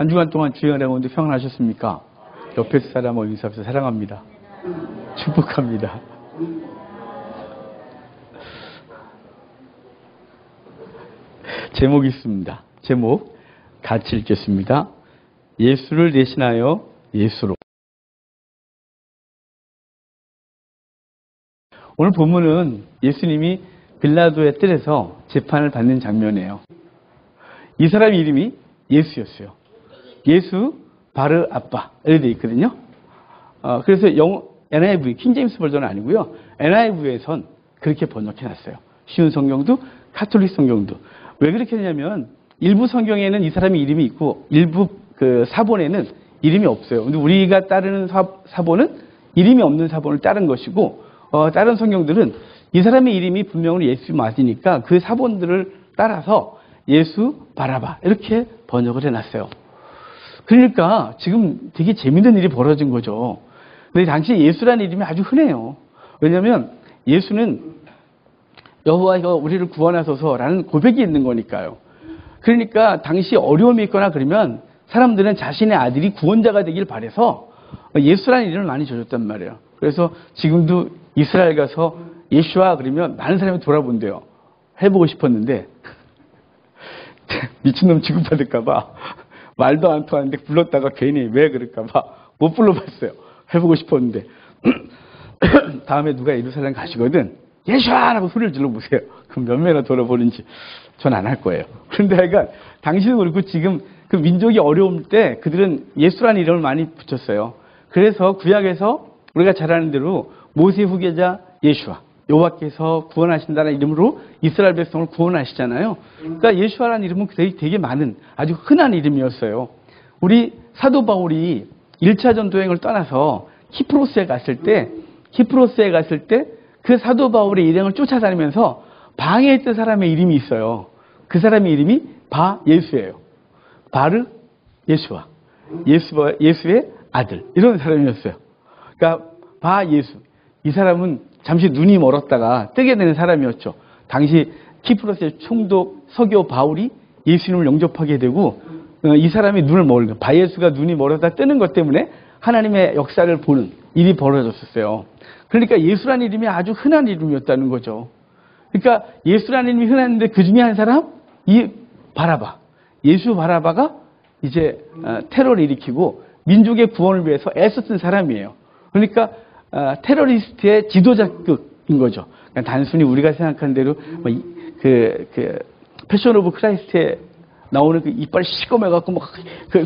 한 주간 동안 주의 은혜가 오늘 평안하셨습니까? 옆에 사람을 인사하면서 사랑합니다. 축복합니다. 제목이 있습니다. 제목 같이 읽겠습니다. 예수를 대신하여 예수로. 오늘 본문은 예수님이 빌라도의 뜰에서 재판을 받는 장면이에요. 이 사람 이름이 예수였어요. 예수 바르 아빠 이렇게 되어 있거든요. 그래서 NIV, 킹제임스 버전은 아니고요. NIV에선 그렇게 번역해놨어요. 쉬운 성경도 카톨릭 성경도. 왜 그렇게 했냐면 일부 성경에는 이 사람의 이름이 있고 일부 그 사본에는 이름이 없어요. 근데 우리가 따르는 사본은 이름이 없는 사본을 따른 것이고 다른 성경들은 이 사람의 이름이 분명히 예수 맞으니까 그 사본들을 따라서 예수 바라바 이렇게 번역을 해놨어요. 그러니까 지금 되게 재밌는 일이 벌어진 거죠. 근데 당시 예수라는 이름이 아주 흔해요. 왜냐하면 예수는 여호와가 우리를 구원하소서라는 고백이 있는 거니까요. 그러니까 당시 어려움이 있거나 그러면 사람들은 자신의 아들이 구원자가 되길 바라서 예수라는 이름을 많이 줘줬단 말이에요. 그래서 지금도 이스라엘 가서 예수와 그러면 많은 사람이 돌아본대요. 해보고 싶었는데 미친놈 취급받을까봐 말도 안 통하는데 불렀다가 괜히 왜 그럴까봐 못 불러봤어요. 해보고 싶었는데 다음에 누가 예루살렘 가시거든 예수라고 소리를 질러보세요. 그럼 몇 명이나 돌아보는지 전 안 할 거예요. 그런데 하여간 당시도 그렇고 지금 그 민족이 어려울 때 그들은 예수라는 이름을 많이 붙였어요. 그래서 구약에서 우리가 잘 아는 대로 모세 후계자 예수와 여호와께서 구원하신다는 이름으로 이스라엘 백성을 구원하시잖아요. 그러니까 예수와라는 이름은 되게 많은 아주 흔한 이름이었어요. 우리 사도 바울이 1차 전도행을 떠나서 키프로스에 갔을 때 그 사도 바울의 일행을 쫓아다니면서 방해했던 사람의 이름이 있어요. 그 사람의 이름이 바 예수예요. 바르 예수와 예수의 아들 이런 사람이었어요. 그러니까 바 예수 이 사람은 잠시 눈이 멀었다가 뜨게 되는 사람이었죠. 당시 키프로스의 총독 서교 바울이 예수님을 영접하게 되고 이 사람이 눈을 멀고 바 예수가 눈이 멀었다 뜨는 것 때문에 하나님의 역사를 보는 일이 벌어졌었어요. 그러니까 예수라는 이름이 아주 흔한 이름이었다는 거죠. 그러니까 예수라는 이름이 흔했는데 그 중에 한 사람 이 바라바 예수 바라바가 이제 테러를 일으키고 민족의 구원을 위해서 애썼던 사람이에요. 그러니까 테러리스트의 지도자급인 거죠. 그러니까 단순히 우리가 생각하는 대로 패션 오브 크라이스트에 나오는 그 이빨 시꺼매갖고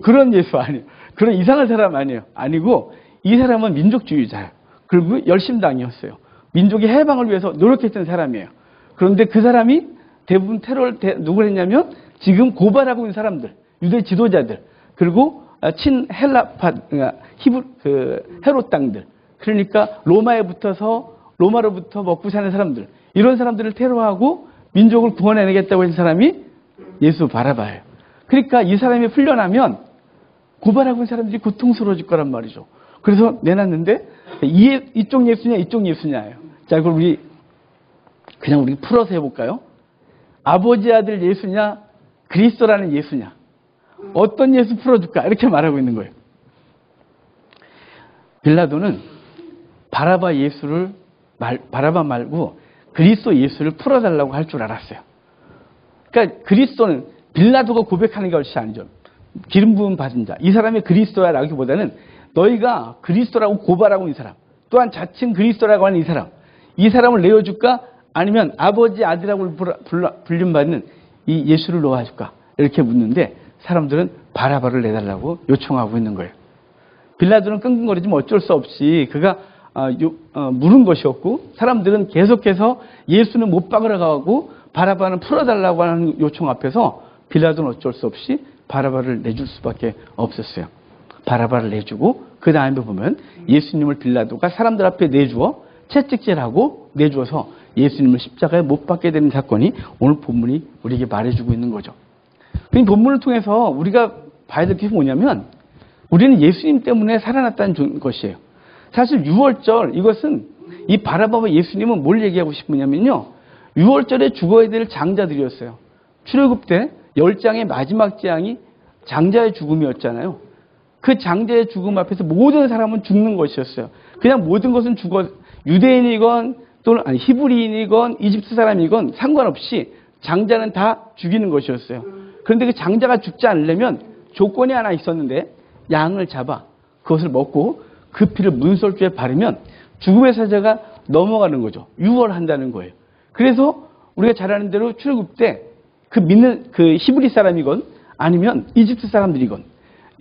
그런 예수 아니에요. 그런 이상한 사람 아니에요. 아니고 이 사람은 민족주의자예요. 그리고 열심당이었어요. 민족의 해방을 위해서 노력했던 사람이에요. 그런데 그 사람이 대부분 테러를 누구를 했냐면 지금 고발하고 있는 사람들, 유대 지도자들, 그리고 친헬라파, 헤롯 땅들, 그러니까 로마로부터 먹고 사는 사람들, 이런 사람들을 테러하고 민족을 구원해내겠다고 한 사람이 예수 바라바예요. 그러니까 이 사람이 풀려나면 고발하고 있는 사람들이 고통스러워질 거란 말이죠. 그래서 내놨는데 이쪽 예수냐 이쪽 예수냐예요. 자, 그럼 우리 풀어서 해볼까요? 아버지 아들 예수냐 그리스도라는 예수냐 어떤 예수 풀어줄까 이렇게 말하고 있는 거예요. 빌라도는 바라바 말고 그리스도 예수를 풀어달라고 할 줄 알았어요. 그러니까 그리스도는 빌라도가 고백하는 것이 아니죠. 기름 부음 받은 자. 이 사람이 그리스도라기보다는 너희가 그리스도라고 고발하고 있는 사람, 또한 자칭 그리스도라고 하는 이 사람을 내어줄까? 아니면 아버지 아들이라고 불림받는 이 예수를 놓아줄까? 이렇게 묻는데 사람들은 바라바를 내달라고 요청하고 있는 거예요. 빌라도는 끙끙거리지만 어쩔 수 없이 그가 물은 것이었고 사람들은 계속해서 예수는 못 박으러가고 바라바는 풀어달라고 하는 요청 앞에서 빌라도는 어쩔 수 없이 바라바를 내줄 수밖에 없었어요. 바라바를 내주고 그 다음에 보면 예수님을 빌라도가 사람들 앞에 내주어 채찍질하고 내주어서 예수님을 십자가에 못 박게 되는 사건이 오늘 본문이 우리에게 말해주고 있는 거죠. 그 본문을 통해서 우리가 봐야 될 게 뭐냐면 우리는 예수님 때문에 살아났다는 것이에요. 사실 유월절 이것은 이 바라바와 예수님은 뭘 얘기하고 싶으냐면요. 유월절에 죽어야 될 장자들이었어요. 출애굽 때 10장의 마지막 재앙이 장자의 죽음이었잖아요. 그 장자의 죽음 앞에서 모든 사람은 죽는 것이었어요. 그냥 모든 것은 죽어 유대인이건 또는 아니 히브리인이건 이집트 사람이건 상관없이 장자는 다 죽이는 것이었어요. 그런데 그 장자가 죽지 않으려면 조건이 하나 있었는데 양을 잡아 그것을 먹고 그 피를 문설주에 바르면 죽음의 사자가 넘어가는 거죠. 유월한다는 거예요. 그래서 우리가 잘 아는 대로 출애굽 때 그 믿는 그 히브리 사람이건 아니면 이집트 사람들이건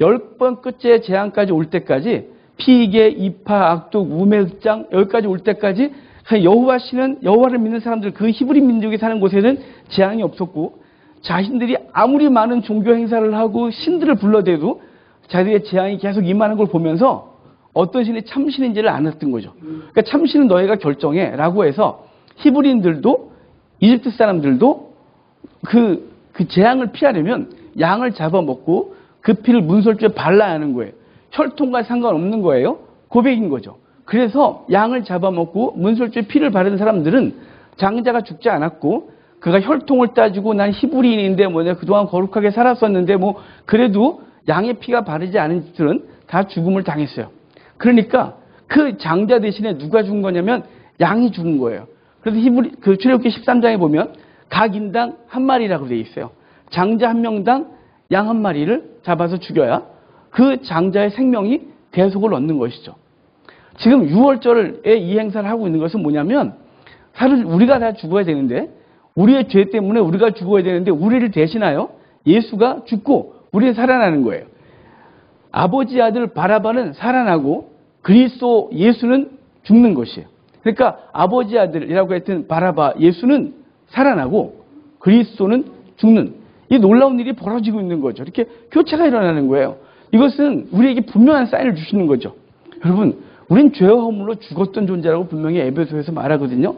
10번 끝째 재앙까지 올 때까지 피계, 이파, 악독, 우매, 흑장 여기까지 올 때까지 여호와를 믿는 사람들 그 히브리 민족이 사는 곳에는 재앙이 없었고 자신들이 아무리 많은 종교 행사를 하고 신들을 불러대도 자기의 재앙이 계속 임하는 걸 보면서 어떤 신이 참신인지를 알았던 거죠. 그러니까 참신은 너희가 결정해 라고 해서 히브리인들도 이집트 사람들도 그 재앙을 피하려면 양을 잡아먹고 그 피를 문설주에 발라야 하는 거예요. 혈통과 상관없는 거예요. 고백인 거죠. 그래서 양을 잡아먹고 문설주에 피를 바르는 사람들은 장자가 죽지 않았고 그가 혈통을 따지고 난 히브리인인데 그동안 거룩하게 살았었는데 그래도 양의 피가 바르지 않은 자들은 다 죽음을 당했어요. 그러니까 그 장자 대신에 누가 죽은 거냐면 양이 죽은 거예요. 그래서 그 출애굽기 13장에 보면 각 인당 한 마리라고 되어 있어요. 장자 한 명당 양 한 마리를 잡아서 죽여야 그 장자의 생명이 대속을 얻는 것이죠. 지금 6월절에 이 행사를 하고 있는 것은 뭐냐면 사실 우리가 다 죽어야 되는데 우리의 죄 때문에 우리가 죽어야 되는데 우리를 대신하여 예수가 죽고 우리는 살아나는 거예요. 아버지 아들 바라바는 살아나고 그리스도 예수는 죽는 것이에요. 그러니까 아버지 아들이라고 했던 바라바 예수는 살아나고 그리스도는 죽는 이 놀라운 일이 벌어지고 있는 거죠. 이렇게 교체가 일어나는 거예요. 이것은 우리에게 분명한 사인을 주시는 거죠. 여러분, 우린 죄와 허물로 죽었던 존재라고 분명히 에베소에서 말하거든요.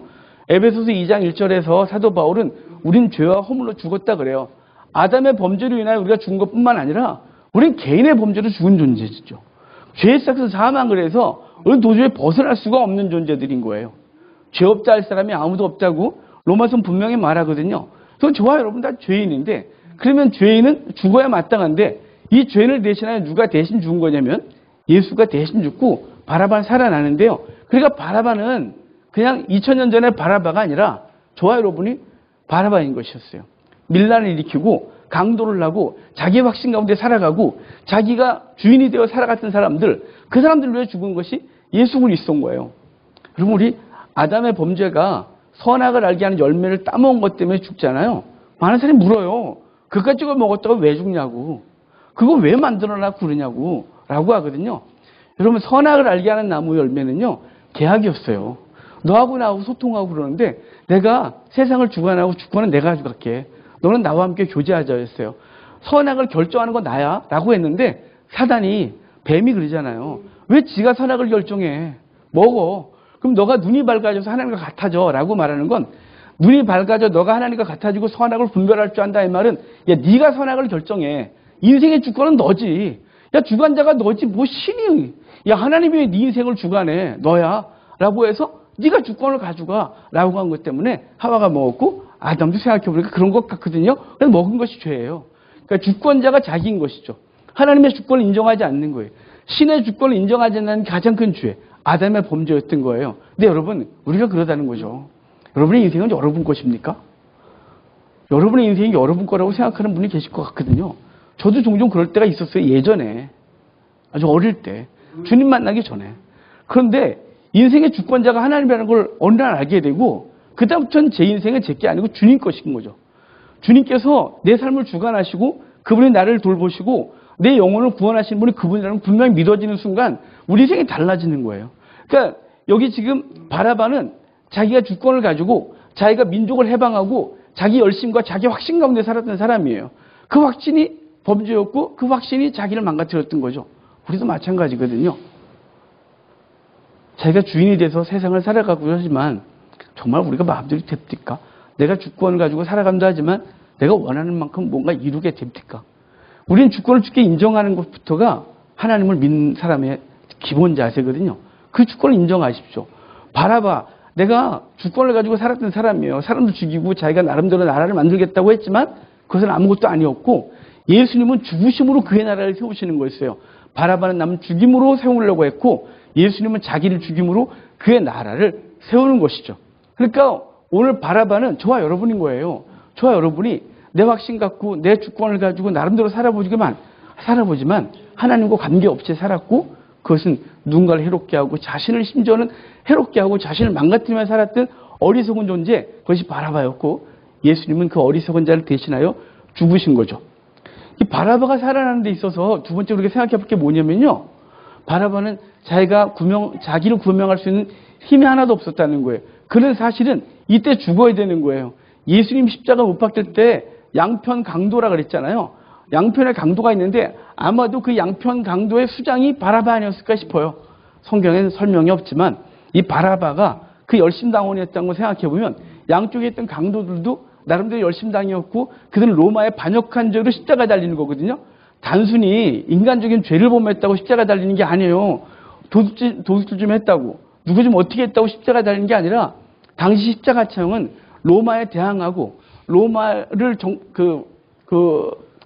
에베소서 2장 1절에서 사도 바울은 우린 죄와 허물로 죽었다 그래요. 아담의 범죄로 인하여 우리가 죽은 것뿐만 아니라 우린 개인의 범죄로 죽은 존재죠. 죄의 삭은 사망을 해서 우리는 도저히 벗어날 수가 없는 존재들인 거예요. 죄 없다 할 사람이 아무도 없다고 로마서는 분명히 말하거든요. 그래서 저와 여러분 다 죄인인데 그러면 죄인은 죽어야 마땅한데 이 죄를 대신하여 누가 대신 죽은 거냐면 예수가 대신 죽고 바라바는 살아나는데요. 그러니까 바라바는 그냥 2000년 전에 바라바가 아니라 저와 여러분이 바라바인 것이었어요. 밀란을 일으키고 강도를 하고 자기의 확신 가운데 살아가고 자기가 주인이 되어 살아갔던 사람들 그 사람들 위해 죽은 것이 예수 그리스도인 거예요. 여러분 우리 아담의 범죄가 선악을 알게 하는 열매를 따먹은 것 때문에 죽잖아요. 많은 사람이 물어요. 그까지 찍어 먹었다가 왜 죽냐고. 그거 왜 만들어놔 그러냐고 라고 하거든요. 여러분 선악을 알게 하는 나무 열매는요. 계약이었어요. 너하고 나하고 소통하고 그러는데 내가 세상을 주관하고 주권은 내가 가져갈게. 너는 나와 함께 교제하자 했어요. 선악을 결정하는 건 나야 라고 했는데 사단이 뱀이 그러잖아요. 왜 지가 선악을 결정해. 먹어. 그럼 너가 눈이 밝아져서 하나님과 같아져 라고 말하는 건 눈이 밝아져 너가 하나님과 같아지고 선악을 분별할 줄 안다 이 말은 야 네가 선악을 결정해. 인생의 주권은 너지. 야 주관자가 너지 뭐 신이. 야 하나님이 왜 네 인생을 주관해. 너야. 라고 해서 네가 주권을 가져가 라고 한 것 때문에 하와가 먹었고 아담도 생각해보니까 그런 것 같거든요. 그래서 먹은 것이 죄예요. 그러니까 주권자가 자기인 것이죠. 하나님의 주권을 인정하지 않는 거예요. 신의 주권을 인정하지 않는 가장 큰 죄. 아담의 범죄였던 거예요. 근데 여러분 우리가 그러다는 거죠. 여러분의 인생은 여러분 것입니까? 여러분의 인생이 여러분 거라고 생각하는 분이 계실 것 같거든요. 저도 종종 그럴 때가 있었어요. 예전에. 아주 어릴 때. 주님 만나기 전에. 그런데 인생의 주권자가 하나님이라는 걸 어느 날 알게 되고 그다음부터는 제 인생은 제 게 아니고 주님 것인 거죠. 주님께서 내 삶을 주관하시고 그분이 나를 돌보시고 내 영혼을 구원하시는 분이 그분이라는 분명히 믿어지는 순간 우리 인생이 달라지는 거예요. 그러니까 여기 지금 바라바는 자기가 주권을 가지고 자기가 민족을 해방하고 자기 열심과 자기 확신 가운데 살았던 사람이에요. 그 확신이 범죄였고 그 확신이 자기를 망가뜨렸던 거죠. 우리도 마찬가지거든요. 자기가 주인이 돼서 세상을 살아가고 하지만 정말 우리가 마음대로 됩니까? 내가 주권을 가지고 살아간다 하지만 내가 원하는 만큼 뭔가 이루게 됩니까? 우리는 주권을 주께 인정하는 것부터가 하나님을 믿는 사람의 기본 자세거든요. 그 주권을 인정하십시오. 바라봐. 내가 주권을 가지고 살았던 사람이에요. 사람도 죽이고 자기가 나름대로 나라를 만들겠다고 했지만 그것은 아무것도 아니었고 예수님은 죽으심으로 그의 나라를 세우시는 거였어요. 바라바는 남은 죽임으로 세우려고 했고 예수님은 자기를 죽임으로 그의 나라를 세우는 것이죠. 그러니까 오늘 바라바는 저와 여러분인 거예요. 저와 여러분이 내 확신 갖고 내 주권을 가지고 나름대로 살아보지만 하나님과 관계없이 살았고 그것은 누군가를 해롭게 하고 자신을 심지어는 해롭게 하고 자신을 망가뜨리며 살았던 어리석은 존재, 그것이 바라바였고 예수님은 그 어리석은 자를 대신하여 죽으신 거죠. 이 바라바가 살아나는 데 있어서 두 번째 우리가 생각해 볼 게 뭐냐면요. 바라바는 자기를 구명할 수 있는 힘이 하나도 없었다는 거예요. 그는 사실은 이때 죽어야 되는 거예요. 예수님 십자가 못 박힐 때 양편 강도라 그랬잖아요. 양편의 강도가 있는데 아마도 그 양편 강도의 수장이 바라바 아니었을까 싶어요. 성경에는 설명이 없지만 이 바라바가 그 열심당원이었다는 걸 생각해보면 양쪽에 있던 강도들도 나름대로 열심당이었고 그들은 로마에 반역한 죄로 십자가 달리는 거거든요. 단순히 인간적인 죄를 범했다고 십자가 달리는 게 아니에요. 도둑질 좀 했다고 누구 좀 어떻게 했다고 십자가 달리는 게 아니라 당시 십자가형은 로마에 대항하고 로마를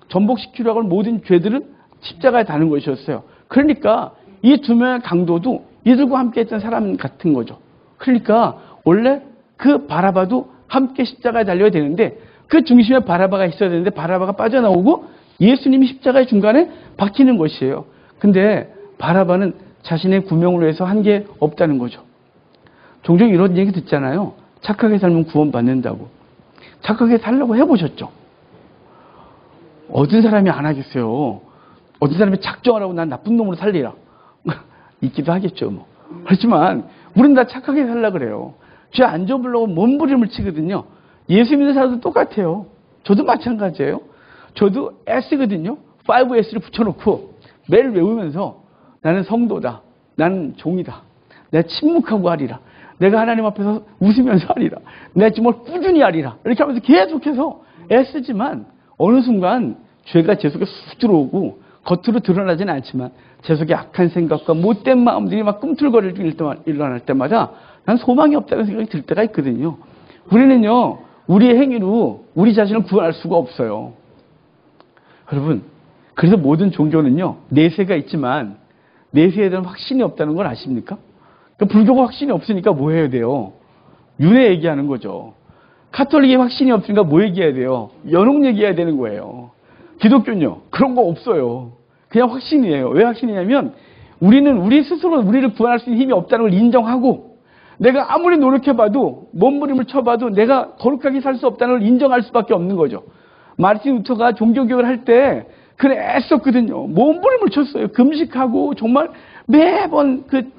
전복시키려고 하는 모든 죄들은 십자가에 다는 것이었어요. 그러니까 이 두 명의 강도도 이들과 함께 했던 사람 같은 거죠. 그러니까 원래 그 바라바도 함께 십자가에 달려야 되는데 그 중심에 바라바가 있어야 되는데 바라바가 빠져나오고 예수님이 십자가의 중간에 박히는 것이에요. 근데 바라바는 자신의 구명을 위해서 한 게 없다는 거죠. 종종 이런 얘기 듣잖아요. 착하게 살면 구원받는다고. 착하게 살려고 해보셨죠? 어떤 사람이 안 하겠어요. 어떤 사람이 작정을 하고 난 나쁜 놈으로 살리라. 있기도 하겠죠. 뭐. 그렇지만 우리는 다 착하게 살려고 그래요. 죄 안 접으려고 몸부림을 치거든요. 예수 믿는 사람도 똑같아요. 저도 마찬가지예요. 저도 S거든요. 5S를 붙여놓고 매일 외우면서 나는 성도다. 나는 종이다. 내가 침묵하고 하리라. 내가 하나님 앞에서 웃으면서 하리라. 내가 정말 꾸준히 하리라. 이렇게 하면서 계속해서 애쓰지만 어느 순간 죄가 제 속에 쑥 들어오고 겉으로 드러나지는 않지만 제 속에 악한 생각과 못된 마음들이 막 꿈틀거리고 일어날 때마다 난 소망이 없다는 생각이 들 때가 있거든요. 우리는요. 우리의 행위로 우리 자신을 구원할 수가 없어요. 여러분, 그래서 모든 종교는요. 내세가 있지만 내세에 대한 확신이 없다는 걸 아십니까? 그러니까 불교가 확신이 없으니까 뭐 해야 돼요? 윤회 얘기하는 거죠. 카톨릭이 확신이 없으니까 뭐 얘기해야 돼요? 연옥 얘기해야 되는 거예요. 기독교는요. 그런 거 없어요. 그냥 확신이에요. 왜 확신이냐면 우리는 우리 스스로 우리를 구원할 수 있는 힘이 없다는 걸 인정하고 내가 아무리 노력해봐도 몸부림을 쳐봐도 내가 거룩하게 살 수 없다는 걸 인정할 수밖에 없는 거죠. 마르틴 루터가 종교개혁을 할 때 그래 애썼거든요. 몸부림을 쳤어요. 금식하고 정말 매번 그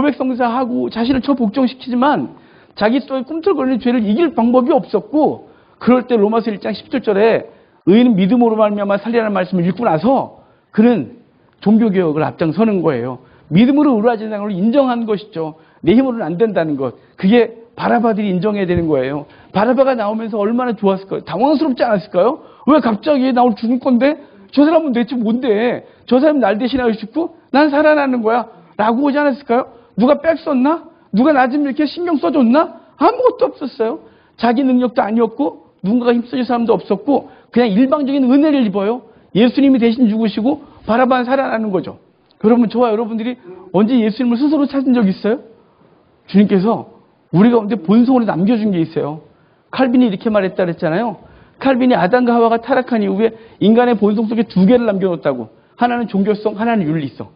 고백성사하고 자신을 복종시키지만 자기 속에 꿈틀거리는 죄를 이길 방법이 없었고 그럴 때 로마서 1장 17절에 의인은 믿음으로 말미암아 살리라는 말씀을 읽고 나서 그는 종교개혁을 앞장서는 거예요. 믿음으로 의로워진다는 걸 인정한 것이죠. 내 힘으로는 안 된다는 것. 그게 바라바들이 인정해야 되는 거예요. 바라바가 나오면서 얼마나 좋았을까요? 당황스럽지 않았을까요? 왜 갑자기 나 오늘 죽을 건데? 저 사람은 대체 뭔데? 저 사람이 날 대신하고 죽고 난 살아나는 거야. 라고 오지 않았을까요? 누가 빽썼나? 누가 나 좀 이렇게 신경 써줬나? 아무것도 없었어요. 자기 능력도 아니었고 누군가가 힘써줄 사람도 없었고 그냥 일방적인 은혜를 입어요. 예수님이 대신 죽으시고 바라바는 살아나는 거죠. 여러분, 저와 여러분들이 언제 예수님을 스스로 찾은 적 있어요? 주님께서 우리 가운데 본성으로 남겨준 게 있어요. 칼빈이 이렇게 말했다 그랬잖아요. 칼빈이 아담과 하와가 타락한 이후에 인간의 본성 속에 두 개를 남겨놓았다고. 하나는 종교성, 하나는 윤리성.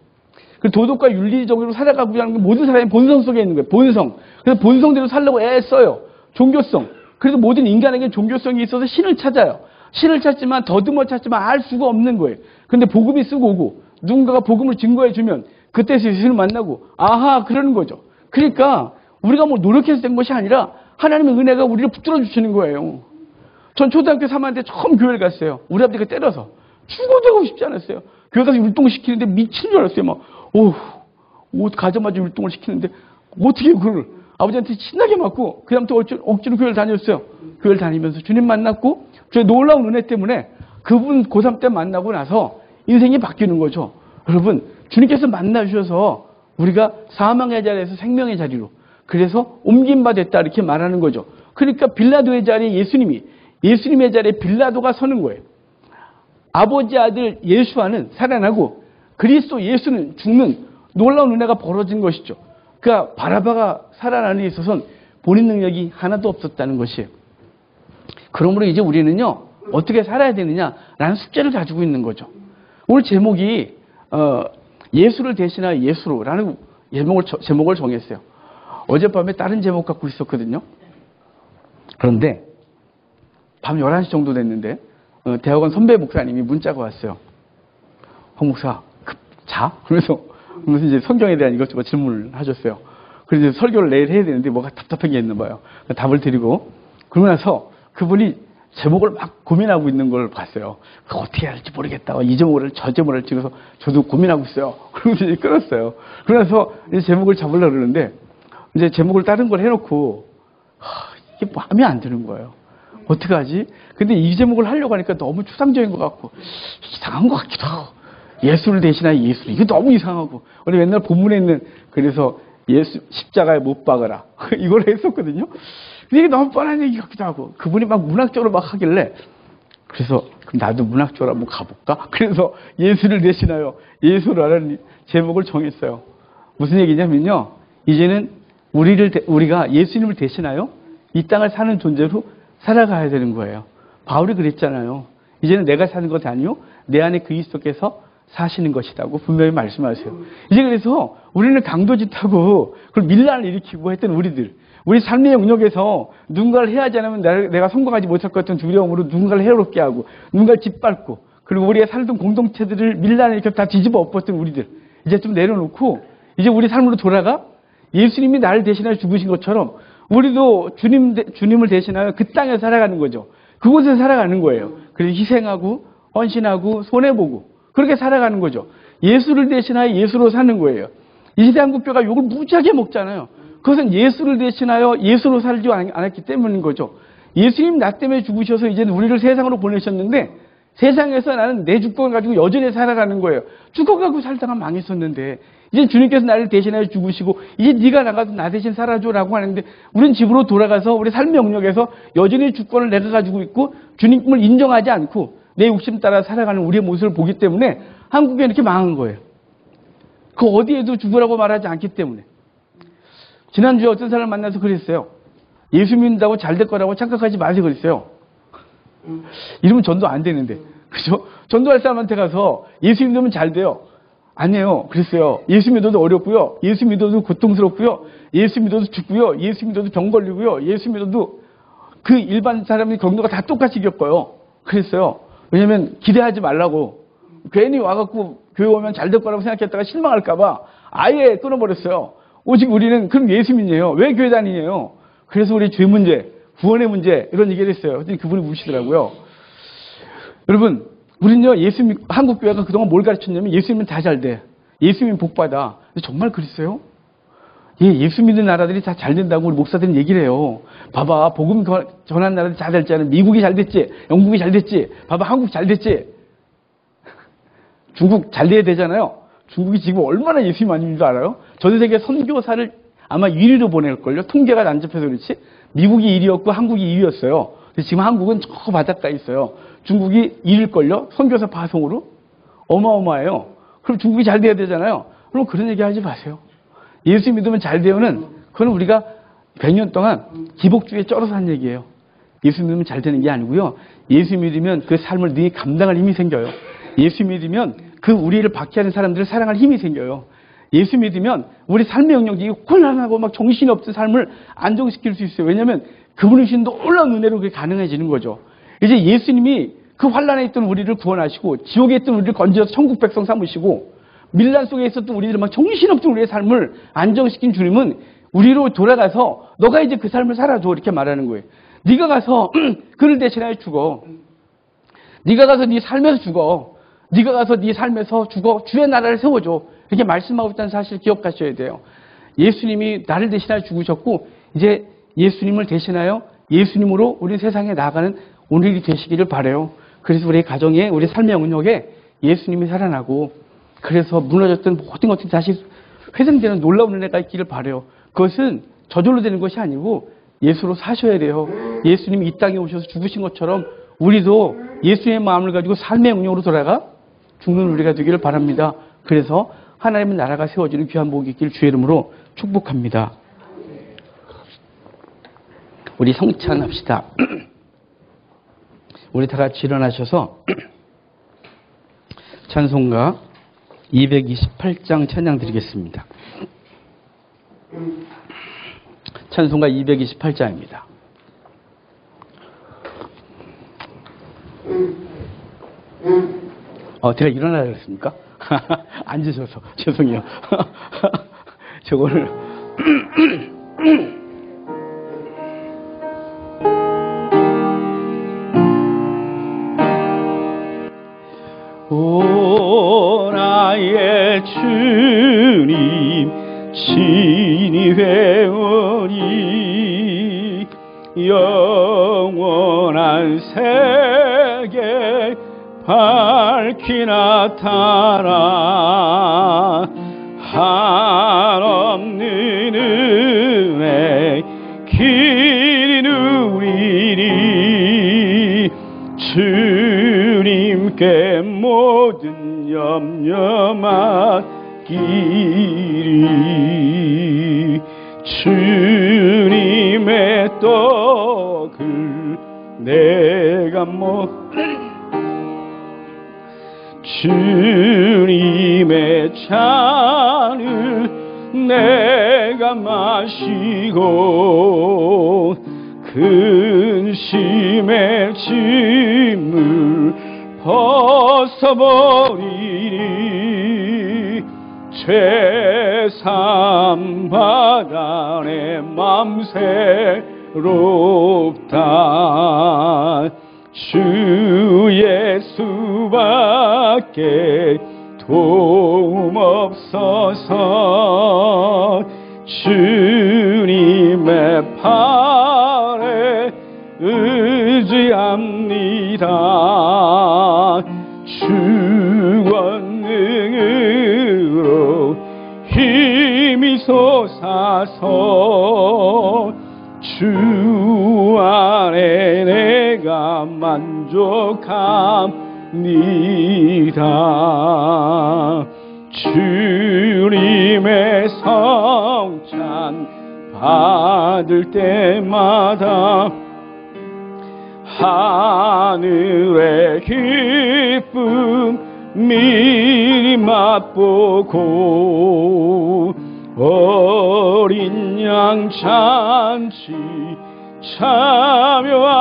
그 도덕과 윤리적으로 살아가고자 하는 게 모든 사람의 본성 속에 있는 거예요. 본성. 그래서 본성대로 살려고 애써요. 종교성. 그래서 모든 인간에게 종교성이 있어서 신을 찾아요. 신을 찾지만 더듬어 찾지만 알 수가 없는 거예요. 근데 복음이 쓰고 오고 누군가가 복음을 증거해 주면 그때서 예수를 만나고 아하 그러는 거죠. 그러니까 우리가 뭐 노력해서 된 것이 아니라 하나님의 은혜가 우리를 붙들어 주시는 거예요. 전 초등학교 3학년 때 처음 교회를 갔어요. 우리 아버지가 때려서 죽어도 가고 싶지 않았어요. 교회 가서 율동시키는데 미친 줄 알았어요. 막 옷 가자마자 율동을 시키는데 어떻게 그걸 아버지한테 신나게 맞고 그다음부터 억지로 교회를 다녔어요. 교회를 다니면서 주님 만났고 저의 놀라운 은혜 때문에 그분 고3 때 만나고 나서 인생이 바뀌는 거죠. 여러분, 주님께서 만나주셔서 우리가 사망의 자리에서 생명의 자리로 그래서 옮긴 바 됐다 이렇게 말하는 거죠. 그러니까 빌라도의 자리에 예수님의 자리에 빌라도가 서는 거예요. 아버지 아들 예수와는 살아나고 그리스도 예수는 죽는 놀라운 은혜가 벌어진 것이죠. 그러니까 바라바가 살아나는 데 있어서는 본인 능력이 하나도 없었다는 것이에요. 그러므로 이제 우리는요, 어떻게 살아야 되느냐라는 숙제를 가지고 있는 거죠. 오늘 제목이 예수를 대신하여 예수로라는 제목을 정했어요. 어젯밤에 다른 제목 갖고 있었거든요. 그런데 밤 11시 정도 됐는데 대학원 선배 목사님이 문자가 왔어요. 황 목사, 자? 그러면서 이제 성경에 대한 이것저것 질문을 하셨어요. 그래서 설교를 내일 해야 되는데 뭐가 답답한 게 있나 봐요. 답을 드리고 그러고 나서 그분이 제목을 막 고민하고 있는 걸 봤어요. 어떻게 해야 할지 모르겠다. 이 제목을 저 제목을 찍어서 저도 고민하고 있어요. 그러면서 이제 끊었어요. 그러면서 이제 제목을 잡으려고 그러는데 이제 제목을 다른 걸 해놓고 이게 마음에 안 드는 거예요. 어떡하지? 근데 이 제목을 하려고 하니까 너무 추상적인 것 같고 이상한 것 같기도 하고 예수를 대신하여 예수 이거 너무 이상하고 우리 맨날 본문에 있는 그래서 예수 십자가에 못 박아라 이걸 했었거든요. 근데 이게 너무 뻔한 얘기 같기도 하고 그분이 막 문학적으로 막 하길래 그래서 그럼 나도 문학적으로 한번 가볼까? 그래서 예수를 대신하여 예수라는 제목을 정했어요. 무슨 얘기냐면요. 이제는 우리가 예수님을 대신하여 이 땅을 사는 존재로 살아가야 되는 거예요. 바울이 그랬잖아요. 이제는 내가 사는 것이 아니요 내 안에 그리스도께서 사시는 것이라고 분명히 말씀하세요. 이제 그래서 우리는 강도짓하고 그걸 밀란을 일으키고 했던 우리 삶의 영역에서 누군가를 해하지 않으면 내가 성공하지 못할 것 같은 두려움으로 누군가를 해롭게 하고 누군가를 짓밟고 그리고 우리가 살던 공동체들을 밀란을 일으켜 다 뒤집어 엎었던 우리들 이제 좀 내려놓고 이제 우리 삶으로 돌아가 예수님이 나를 대신하여 죽으신 것처럼 우리도 주님을 대신하여 그 땅에 살아가는 거죠. 그곳에 살아가는 거예요. 그래서 희생하고 헌신하고 손해보고 그렇게 살아가는 거죠. 예수를 대신하여 예수로 사는 거예요. 이 시대 한국교회가 욕을 무지하게 먹잖아요. 그것은 예수를 대신하여 예수로 살지 않았기 때문인 거죠. 예수님 나 때문에 죽으셔서 이제 우리를 세상으로 보내셨는데 세상에서 나는 내 주권을 가지고 여전히 살아가는 거예요. 죽어가고 살다가 망했었는데 이제 주님께서 나를 대신하여 죽으시고 이제 네가 나가서 나 대신 살아줘라고 하는데 우리는 집으로 돌아가서 우리 삶의 영역에서 여전히 주권을 내가 가지고 있고 주님을 인정하지 않고 내 욕심 따라 살아가는 우리의 모습을 보기 때문에 한국에 이렇게 망한 거예요. 그 어디에도 죽으라고 말하지 않기 때문에. 지난주에 어떤 사람을 만나서 그랬어요. 예수 믿는다고 잘 될 거라고 착각하지 마세요 그랬어요. 이러면 전도 안 되는데. 그죠? 전도할 사람한테 가서 예수 믿으면 잘 돼요. 아니에요. 그랬어요. 예수 믿어도 어렵고요. 예수 믿어도 고통스럽고요. 예수 믿어도 죽고요. 예수 믿어도 병 걸리고요. 예수 믿어도 그 일반 사람의 경도가 다 똑같이 겪어요. 그랬어요. 왜냐면 기대하지 말라고. 괜히 와갖고 교회 오면 잘 될 거라고 생각했다가 실망할까봐 아예 끊어버렸어요. 오직 우리는 그럼 예수 믿네요. 왜 교회 다니냐요? 그래서 우리 죄 문제, 구원의 문제 이런 얘기를 했어요. 그랬더니 그분이 우시더라고요. 여러분 우리는요 한국교회가 그동안 뭘 가르쳤냐면 예수 믿으면 다 잘 돼. 예수 믿으면 복 받아. 근데 정말 그랬어요? 예수 믿는 나라들이 다 잘 된다고 우리 목사들은 얘기를 해요. 봐봐 복음 전한 나라들이 잘 됐잖아. 미국이 잘 됐지. 영국이 잘 됐지. 봐봐 한국 잘 됐지. 중국 잘 돼야 되잖아요. 중국이 지금 얼마나 예수님 많이 믿는 줄 알아요? 전 세계 선교사를 아마 1위로 보낼걸요. 통계가 안 잡혀서 그렇지. 미국이 1위였고 한국이 2위였어요. 근데 지금 한국은 저 바닷가에 있어요. 중국이 1위일걸요. 선교사 파송으로. 어마어마해요. 그럼 중국이 잘 돼야 되잖아요. 그럼 그런 얘기 하지 마세요. 예수 믿으면 잘 되요는 그건 우리가 100년 동안 기복주의에 쩔어서 한 얘기예요. 예수 믿으면 잘 되는 게 아니고요. 예수 믿으면 그 삶을 네 감당할 힘이 생겨요. 예수 믿으면 그 우리를 박해하는 사람들을 사랑할 힘이 생겨요. 예수 믿으면 우리 삶의 영역이 혼란하고 막 정신이 없던 삶을 안정시킬 수 있어요. 왜냐하면 그분의 주신 놀라운 은혜로 그게 가능해지는 거죠. 이제 예수님이 그 환란에 있던 우리를 구원하시고 지옥에 있던 우리를 건져서 천국 백성 삼으시고 밀란 속에 있었던 우리들 막 정신없던 우리의 삶을 안정시킨 주님은 우리로 돌아가서 너가 이제 그 삶을 살아줘 이렇게 말하는 거예요. 네가 가서 그를 대신하여 죽어. 네가 가서 네 삶에서 죽어. 네가 가서 네 삶에서 죽어. 주의 나라를 세워줘. 이렇게 말씀하고 있다는 사실을 기억하셔야 돼요. 예수님이 나를 대신하여 죽으셨고 이제 예수님을 대신하여 예수님으로 우리 세상에 나아가는 오늘이 되시기를 바라요. 그래서 우리 가정에 우리 삶의 영역에 예수님이 살아나고 그래서 무너졌던 모든 것들이 다시 회생되는 놀라운 은혜가 있기를 바라요. 그것은 저절로 되는 것이 아니고 예수로 사셔야 돼요. 예수님이 이 땅에 오셔서 죽으신 것처럼 우리도 예수의 마음을 가지고 삶의 응용으로 돌아가 죽는 우리가 되기를 바랍니다. 그래서 하나님의 나라가 세워지는 귀한 복이 있길 주의 이름으로 축복합니다. 우리 성찬합시다. 우리 다 같이 일어나셔서 찬송가 228장 찬양 드리겠습니다. 찬송가 228장입니다. 제가 일어나야 그랬습니까? 앉으셔서 죄송해요. 저거를 오 나의 주님 친히 회오니 영원한 세계 밝히 나타나 한없는 은혜 길이 누리니 주님께 모든 염려 맡기리 주님의 떡을 내가 주님의 잔을 내가 마시고 근심의 짐을 벗어버리니 죄삼 받아 내 맘 새롭다 주 예수밖에 도움 없어서 주님의 팔에 의지합니다. 주 권능으로 힘이 솟아서 주 안에 내가 만족합니다. 주님의 성찬 받을 때마다 하늘의 기쁨 미리 맛보고 어린 양 잔치 참여함같이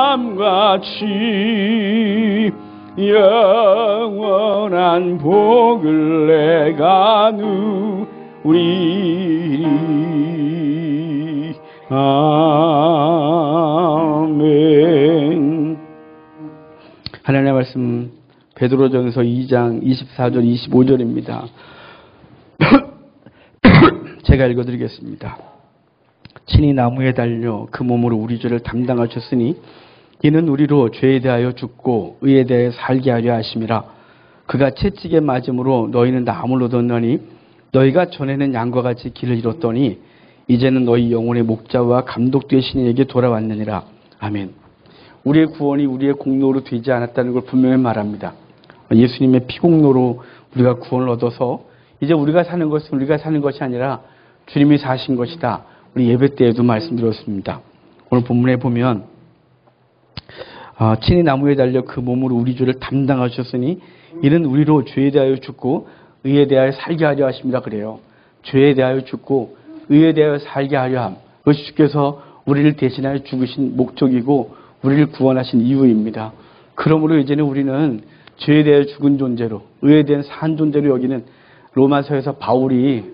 영원한 복을 내가 누리리. 아멘. 하나님의 말씀 베드로전서 2장 24절 25절입니다. 제가 읽어드리겠습니다. 친히 나무에 달려 그 몸으로 우리 죄를 담당하셨으니 이는 우리로 죄에 대하여 죽고 의에 대하여 살게 하려 하심이라. 그가 채찍에 맞음으로 너희는 나음을 얻었나니 너희가 전에는 양과 같이 길을 잃었더니 이제는 너희 영혼의 목자와 감독 되신 이에게 돌아왔느니라. 아멘. 우리의 구원이 우리의 공로로 되지 않았다는 걸 분명히 말합니다. 예수님의 피공로로 우리가 구원을 얻어서 이제 우리가 사는 것은 우리가 사는 것이 아니라 주님이 사신 것이다. 우리 예배 때에도 말씀드렸습니다. 오늘 본문에 보면 친히 나무에 달려 그 몸으로 우리 죄를 담당하셨으니 이는 우리로 죄에 대하여 죽고 의에 대하여 살게 하려 하십니다. 그래요. 죄에 대하여 죽고 의에 대하여 살게 하려 함. 그것이 주께서 우리를 대신하여 죽으신 목적이고 우리를 구원하신 이유입니다. 그러므로 이제는 우리는 죄에 대하여 죽은 존재로 의에 대한 산 존재로 여기는 로마서에서 바울이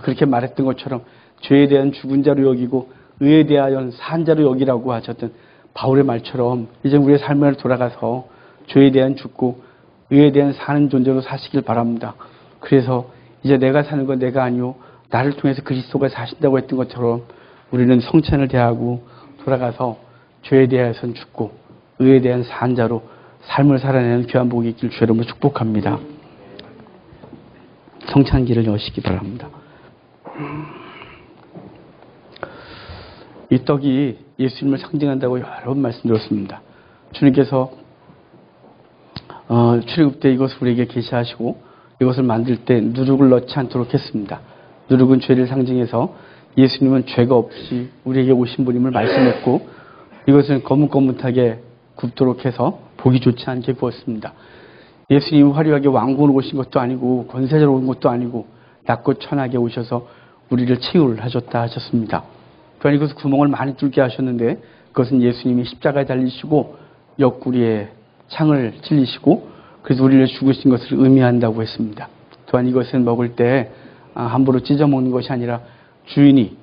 그렇게 말했던 것처럼 죄에 대한 죽은 자로 여기고 의에 대하여 산 자로 여기라고 하셨던 바울의 말처럼 이제 우리의 삶을 돌아가서 죄에 대한 죽고 의에 대한 사는 존재로 사시길 바랍니다. 그래서 이제 내가 사는 건 내가 아니요 나를 통해서 그리스도가 사신다고 했던 것처럼 우리는 성찬을 대하고 돌아가서 죄에 대해서는 죽고 의에 대한 산 자로 삶을 살아내는 귀한 복이 있길 주 여러분을 축복합니다. 성찬기를 여시기 바랍니다. 이 떡이 예수님을 상징한다고 여러 번 말씀드렸습니다. 주님께서 출애굽 때 이것을 우리에게 계시하시고 이것을 만들 때 누룩을 넣지 않도록 했습니다. 누룩은 죄를 상징해서 예수님은 죄가 없이 우리에게 오신 분임을 말씀했고 이것은 거뭇거뭇하게 굽도록 해서 보기 좋지 않게 구웠습니다. 예수님이 화려하게 왕궁으로 오신 것도 아니고 권세자로 온 것도 아니고 낮고 천하게 오셔서 우리를 치유를 하셨다 하셨습니다. 또한 이것은 구멍을 많이 뚫게 하셨는데 그것은 예수님이 십자가에 달리시고 옆구리에 창을 찔리시고 그래서 우리를 죽으신 것을 의미한다고 했습니다. 또한 이것은 먹을 때 함부로 찢어 먹는 것이 아니라 주인이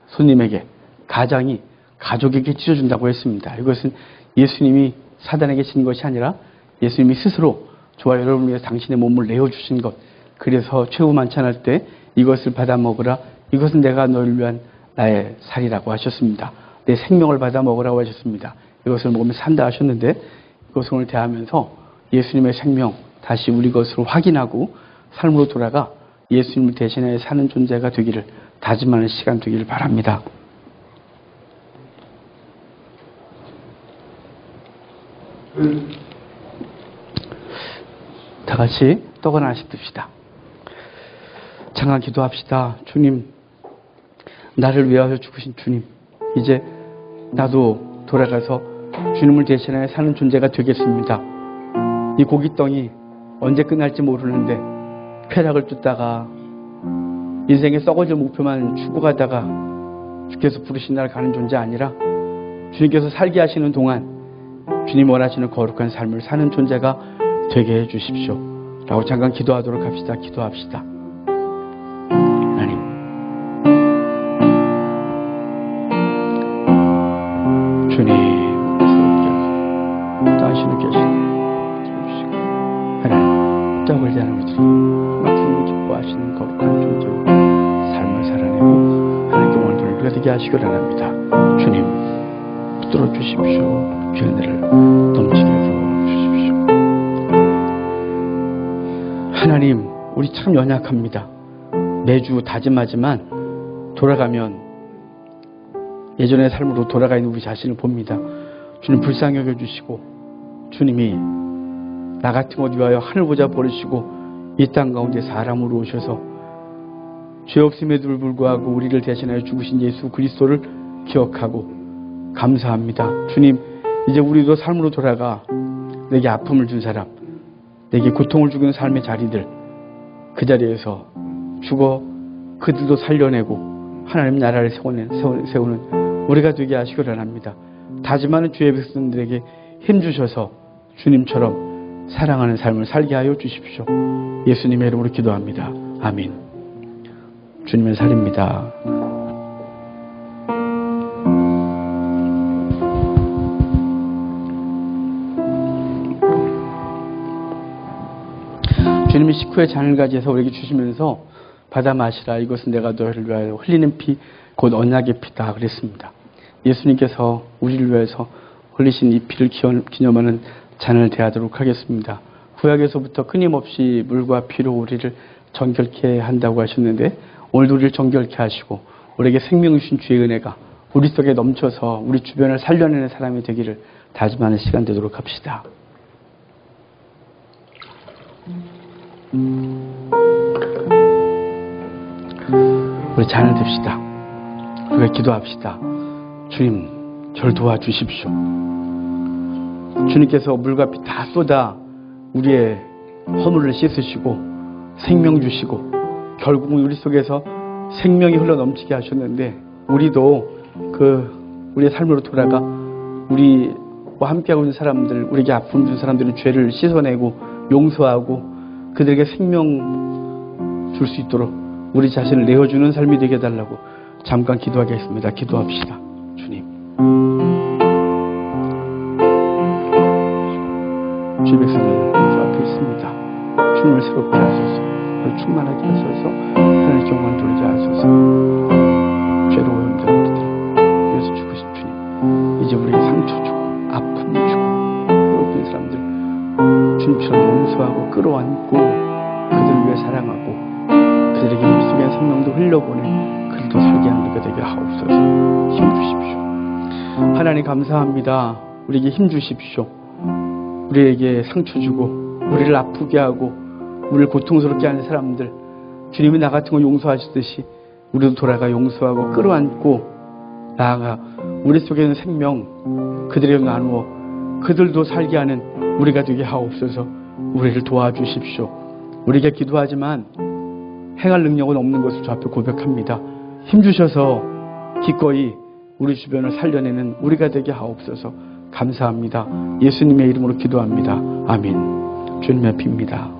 손님에게 가장이 가족에게 찢어준다고 했습니다. 이것은 예수님이 사단에게 진 것이 아니라 예수님이 스스로 저와 여러분을 위해서 당신의 몸을 내어주신 것. 그래서 최후 만찬할 때 이것을 받아 먹으라. 이것은 내가 너를 위한 나의 살이라고 하셨습니다. 내 생명을 받아 먹으라고 하셨습니다. 이것을 먹으면 산다 하셨는데 이것을 오늘 대하면서 예수님의 생명 다시 우리 것으로 확인하고 삶으로 돌아가 예수님을 대신해 사는 존재가 되기를 다짐하는 시간 되기를 바랍니다. 다 같이 떡을 하나씩 듭시다. 잠깐 기도합시다. 주님, 나를 위하여 죽으신 주님, 이제 나도 돌아가서 주님을 대신해 사는 존재가 되겠습니다. 이 고깃덩이 언제 끝날지 모르는데 쾌락을 쫓다가 인생의 썩어질 목표만 추구하다가 주께서 부르신 날 가는 존재 아니라 주님께서 살게 하시는 동안 주님 원하시는 거룩한 삶을 사는 존재가 되게 해주십시오. 라고 잠깐 기도하도록 합시다. 기도합시다. 하나님, 주님 당신은 계시고 하나님 떡을 대하는 우리들이 주님이 기뻐하시는 거룩한 존재로 삶을 살아내고 하나님께 원하는 우리가 되게 하시길 바랍니다. 주님 붙들어 주십시오. 귀한 은혜를 넘치게 부어주십시오. 하나님, 우리 참 연약합니다. 매주 다짐하지만 돌아가면 예전의 삶으로 돌아가 있는 우리 자신을 봅니다. 주님 불쌍히 여겨주시고 주님이 나 같은 것 위하여 하늘보자 버리시고 이 땅 가운데 사람으로 오셔서 죄 없음에도 불구하고 우리를 대신하여 죽으신 예수 그리스도를 기억하고 감사합니다. 주님, 이제 우리도 삶으로 돌아가 내게 아픔을 준 사람, 내게 고통을 주는 삶의 자리들, 그 자리에서 죽어 그들도 살려내고 하나님 나라를 세우는 우리가 되게 하시기 원합니다. 다짐하는 주의 백성들에게 힘주셔서 주님처럼 사랑하는 삶을 살게 하여 주십시오. 예수님의 이름으로 기도합니다. 아멘. 주님의 살입니다. 주님이 식후에 잔을 가지셔서 우리에게 주시면서 받아 마시라. 이것은 내가 너희를 위하여 흘리는 피, 곧 언약의 피다. 그랬습니다. 예수님께서 우리를 위해서 흘리신 이 피를 기념하는 잔을 대하도록 하겠습니다. 구약에서부터 끊임없이 물과 피로 우리를 정결케 한다고 하셨는데 오늘도 우리를 정결케 하시고 우리에게 생명 주신 주의 은혜가 우리 속에 넘쳐서 우리 주변을 살려내는 사람이 되기를 다짐하는 시간 되도록 합시다. 우리 잔을 듭시다. 우리가 기도합시다. 주님, 저를 도와주십시오. 주님께서 물과 피 다 쏟아 우리의 허물을 씻으시고 생명 주시고 결국은 우리 속에서 생명이 흘러 넘치게 하셨는데 우리도 우리의 삶으로 돌아가 우리와 함께하고 있는 사람들, 우리에게 아픔 준 사람들의 죄를 씻어내고 용서하고 그들에게 생명 줄 수 있도록 우리 자신을 내어주는 삶이 되게 해달라고 잠깐 기도하겠습니다. 기도합시다. 주님, 주의 백성들 주 앞에 있습니다. 주님을 새롭게 하소서, 충만하게 하소서, 하나님의 영광을 돌리게 하소서. 죄로 오염된 우리들 위해서 죽으신 주님, 이제 우리에게 상처 주고 아픔 주고 괴롭힌 사람들 주님처럼 용서하고 끌어안고 그들을 위해 사랑하고 그들에게 물속의 생명도 흘려보내 그들도 살게 하는 우리가 되게 하옵소서. 힘주십시오. 하나님 감사합니다. 우리에게 힘주십시오. 우리에게 상처 주고 우리를 아프게 하고 우리를 고통스럽게 하는 사람들, 주님이 나 같은 거 용서하시듯이 우리도 돌아가 용서하고 끌어안고 나아가 우리 속에 있는 생명 그들에게 나누어 그들도 살게 하는 우리가 되게 하옵소서. 우리를 도와주십시오. 우리가 기도하지만 행할 능력은 없는 것을 주 앞에 고백합니다. 힘주셔서 기꺼이 우리 주변을 살려내는 우리가 되게 하옵소서. 감사합니다. 예수님의 이름으로 기도합니다. 아멘. 주님의 빕니다.